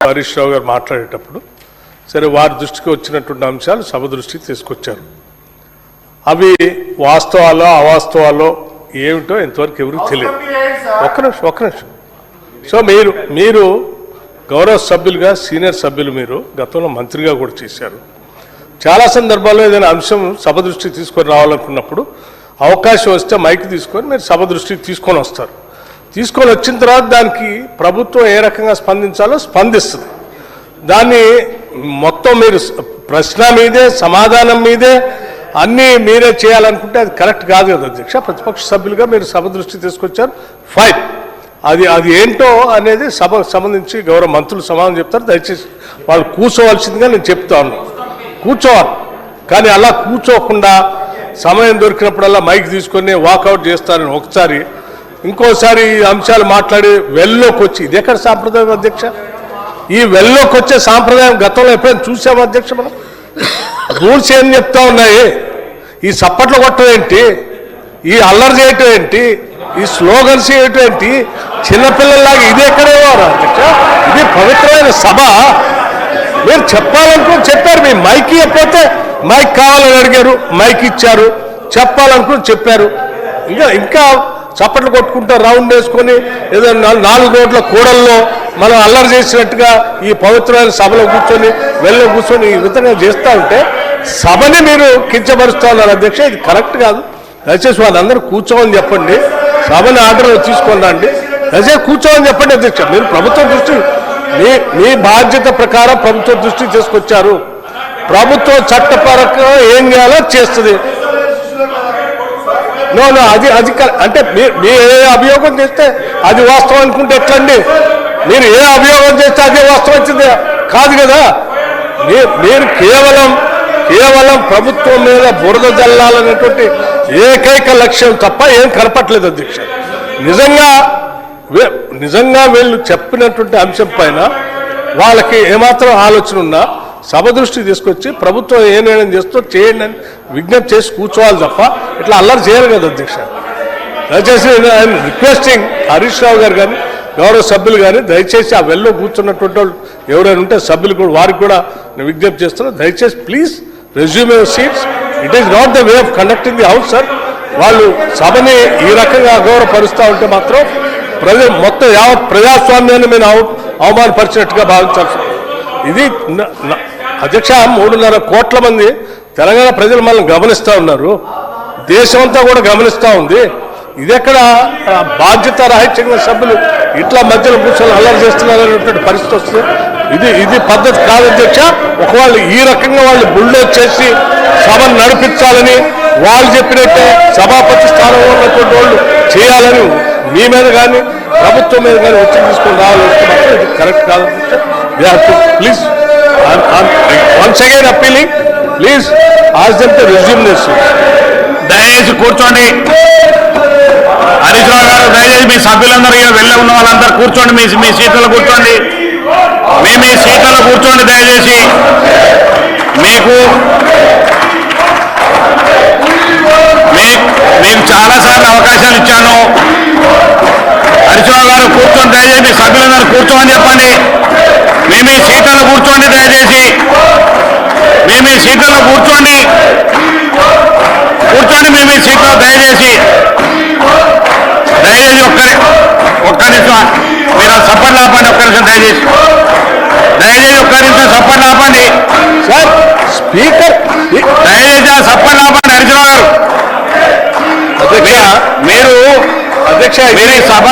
హరీష్ రావు గారు మాట్లాడేటప్పుడు సరే వారి దృష్టికి వచ్చినటువంటి అంశాలు సభ దృష్టికి తీసుకొచ్చారు. అవి వాస్తవాలో అవాస్తవాలో ఏమిటో ఇంతవరకు ఎవరికి తెలియదు. ఒక్క నిమిషం. సో మీరు గౌరవ సభ్యులుగా సీనియర్ సభ్యులు, మీరు గతంలో మంత్రిగా కూడా చేశారు. చాలా సందర్భాల్లో ఏదైనా అంశం సభ దృష్టికి తీసుకొని రావాలనుకున్నప్పుడు అవకాశం వస్తే మైక్ తీసుకొని మీరు సభ దృష్టికి తీసుకొని వస్తారు. తీసుకొని వచ్చిన తర్వాత దానికి ప్రభుత్వం ఏ రకంగా స్పందించాలో స్పందిస్తుంది. దాన్ని మొత్తం మీరు ప్రశ్న మీదే సమాధానం మీదే అన్నీ మీరే చేయాలనుకుంటే అది కరెక్ట్ కాదు కదా అధ్యక్ష. ప్రతిపక్ష సభ్యులుగా మీరు సభ దృష్టికి తీసుకొచ్చారు, ఫైన్. అది ఏంటో అనేది సభకు సంబంధించి గౌరవ మంత్రులు సమాధానం చెప్తారు. దయచేసి వాళ్ళు కూర్చోవలసిందిగా నేను చెప్తాను. కూర్చోవాలి, కానీ అలా కూర్చోకుండా సమయం దొరికినప్పుడల్లా మైక్ తీసుకొని వాకౌట్ చేస్తారని ఒకసారి, ఇంకోసారి ఈ అంశాలు మాట్లాడి వెల్లోకి వచ్చి, ఇది ఎక్కడ సాంప్రదాయం అధ్యక్ష? ఈ వెల్లోకి వచ్చే సాంప్రదాయం గతంలో ఎప్పుడైనా చూసాము అధ్యక్ష? మనం రూల్స్ ఏం చెప్తా ఉన్నాయి? ఈ చప్పట్లు కొట్టడం ఏంటి? ఈ అల్లరి చేయటం ఏంటి? ఈ స్లోగన్స్ చేయటం ఏంటి? చిన్నపిల్లల్లాగా ఇది ఎక్కడేవారు అధ్యక్ష? ఇది పవిత్రమైన సభ. మీరు చెప్పాలనుకుని చెప్పారు. మీ మైక్ ఇవ్వకపోతే మైక్ కావాలని అడిగారు, మైక్ ఇచ్చారు. చెప్పాలనుకుని చెప్పారు. ఇంకా చప్పట్లు కొట్టుకుంటూ రౌండ్ వేసుకొని ఏదో 4 రోడ్ల కూడల్లో మనం అల్లరి చేసినట్టుగా ఈ పవిత్రమైన సభలో కూర్చొని వెళ్ళి కూర్చొని ఈ విధంగా చేస్తూ ఉంటే సభని మీరు కించపరుస్తూ ఉన్నారు అధ్యక్ష. ఇది కరెక్ట్ కాదు. దయచేసి వాళ్ళందరూ కూర్చోమని చెప్పండి. సభని ఆర్డర్ తీసుకొని రండి. దయచేసి కూర్చోమని చెప్పండి అధ్యక్ష. మీరు ప్రభుత్వం దృష్టి, మీ బాధ్యత ప్రకారం ప్రభుత్వం దృష్టికి తీసుకొచ్చారు. ప్రభుత్వం చట్టపరంగా ఏం చేయాలో చేస్తుంది. అది అంటే మీరు ఏ అభియోగం చేస్తే అది వాస్తవం అనుకుంటే ఎట్లండి? మీరు ఏ అభియోగం చేస్తే అదే వాస్తవం వచ్చింది కాదు కదా. మీరు కేవలం ప్రభుత్వం మీద బురద జల్లాలనేటువంటి ఏకైక లక్ష్యం తప్ప ఏం కనపట్లేదు అధ్యక్ష. నిజంగా వీళ్ళు చెప్పినటువంటి అంశం పైన వాళ్ళకి ఏమాత్రం ఆలోచన ఉన్నా సభ దృష్టికి తీసుకొచ్చి ప్రభుత్వం ఏ నిర్ణయం చేస్తూ చేయండి అని విజ్ఞప్తి చేసి కూర్చోవాలి తప్ప ఇట్లా అల్లరి చేయరు కదా అధ్యక్ష. దయచేసి ఐఎమ్ రిక్వెస్టింగ్ హరీష్ రావు గారు కానీ గౌరవ సభ్యులు కానీ దయచేసి ఆ వెల్లో కూర్చున్నటువంటి వాళ్ళు ఎవరైనా ఉంటే సభ్యులు కూడా వారికి కూడా నేను విజ్ఞప్తి చేస్తున్నాను. దయచేసి please resume your seats. It is not the way of conducting the house sir. వాళ్ళు సభని ఈ రకంగా అగౌరవపరుస్తూ ఉంటే మాత్రం మొత్తం యావత్ ప్రజాస్వామ్యాన్ని మేము అవమానపరిచినట్టుగా భావించాల్సి ఇది అధ్యక్ష. 3.5 కోట్ల మంది తెలంగాణ ప్రజలు మనల్ని గమనిస్తూ ఉన్నారు. దేశమంతా కూడా గమనిస్తూ ఉంది. ఇది ఎక్కడ బాధ్యత రాహిత్యంగా సభ్యులు ఇట్లా మధ్యలో కూర్చొని అల్లరి చేస్తున్నారు అనేటువంటి పరిస్థితి వస్తుంది. ఇది పద్ధతి కాదు అధ్యక్ష. ఒకవేళ ఈ రకంగా వాళ్ళు బుల్డోజ్ చేసి సభను నడిపించాలని వాళ్ళు చెప్పినట్టే సభాపతి స్థానంలో ఉన్నటువంటి వాళ్ళు చేయాలని మీ మీద కానీ ప్రభుత్వం మీద కానీ వచ్చి తీసుకొని రావాలి మాత్రం ఇది కరెక్ట్ కాదు అధ్యక్ష. Please once again appealing, please ask them to resume their seats. దయచేసి కూర్చోండి. హరీష్ రావు గారు దయచేసి మీ సభ్యులందరూ వెళ్ళి ఉన్న వాళ్ళందరూ కూర్చోండి. మీ సీట్లలో కూర్చోండి. మీ సీట్లలో కూర్చోండి దయచేసి. మీకు చాలాసార్లు అవకాశాలు ఇచ్చాను. హరీష్ రావు గారు కూర్చోండి. దయచేసి మీ సభ్యులందరూ కూర్చోమని చెప్పండి. మీ సీట్లలో కూర్చోండి దయచేసి. మీ సీట్లలో కూర్చోండి. మీ సీట్లో దయచేసి ఒక్క నిమిషం మీరు సపోర్ట్ ఆపండి. ఒక్క నిమిషం దయచేసి ఒక్క నిమిషం సపోర్ట్ ఆపండి సార్. స్పీకర్ దయచేసి సపోర్ట్ ఆపండి. హరీశ్రావు గారు అధ్యక్ష మీరు ఈ సభ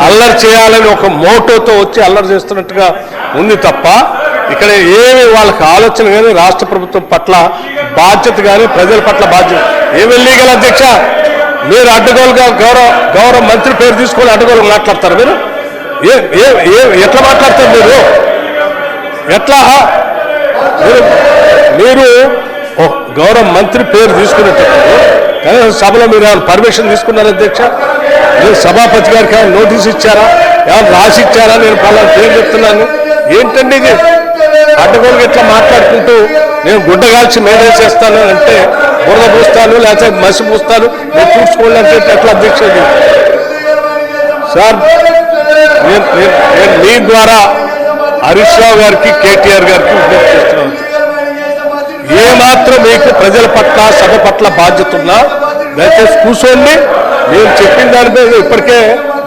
అల్లరి చేయాలని ఒక మోటోతో వచ్చి అల్లరి చేస్తున్నట్టుగా ఉంది తప్ప ఇక్కడ ఏమి వాళ్ళకి ఆలోచన కానీ రాష్ట్ర ప్రభుత్వం పట్ల బాధ్యత కానీ ప్రజల పట్ల బాధ్యత ఏమి లీగల్ అధ్యక్ష. మీరు అడ్డగోలుగా గౌరవ మంత్రి పేరు తీసుకొని అడ్డగోలు మాట్లాడతారు. ఎట్లా మాట్లాడతారు మీరు? ఎట్లా మీరు గౌరవ మంత్రి పేరు తీసుకునేటప్పుడు కనీసం సభలో మీరు ఏమైనా పర్మిషన్ తీసుకున్నారు అధ్యక్ష? మీరు సభాపతి గారికి ఏమైనా నోటీస్ ఇచ్చారా? ఏమైనా రాసి ఇచ్చారా? నేను పలానా పేరు చెప్తున్నాను. ఏంటండి ఇది? అడ్డగోలుగా ఇట్లా మాట్లాడుకుంటూ నేను గుడ్డ కాల్చి మేనేజ్ చేస్తాను అంటే బురద పూస్తాను లేకపోతే మసి పూస్తాను నేను చూసుకోండి అంటే ఎట్లా అధ్యక్ష? సార్ నేను మీ ద్వారా హరీష్ రావు గారికి కేటీఆర్ గారికి విజ్ఞప్తి చేస్తున్నాను. ఏ మాత్రం మీకు ప్రజల పట్ల సభ పట్ల బాధ్యత ఉన్నా దయచేసి కూర్చోండి. నేను చెప్పిన దాని మీద ఇప్పటికే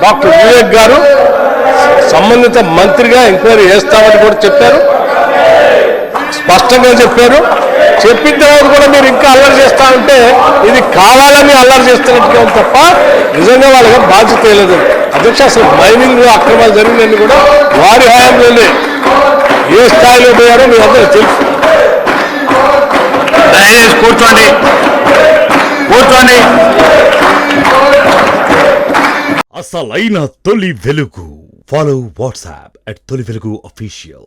డాక్టర్ వివేక్ గారు సంబంధిత మంత్రిగా ఎంక్వైరీ చేస్తామని కూడా చెప్పారు, స్పష్టంగా చెప్పారు. చెప్పిన తర్వాత కూడా మీరు ఇంకా అల్లరి చేస్తా ఉంటే ఇది కావాలని అల్లరి చేస్తున్నట్టుగా ఉంది తప్ప నిజంగా వాళ్ళకి బాధ్యత లేదు. అధ్యక్ష, అసలు మైనింగ్ అక్రమాలు జరిగినవి కూడా వారి హయాంలోనే ఏ స్థాయిలో పోయారో మీ అందరూ తెలుసు. దయచేసి కూర్చోండి. అసలైన తొలి వెలుగు. ఫాలో వాట్సాప్ @తొలి వెలుగు official.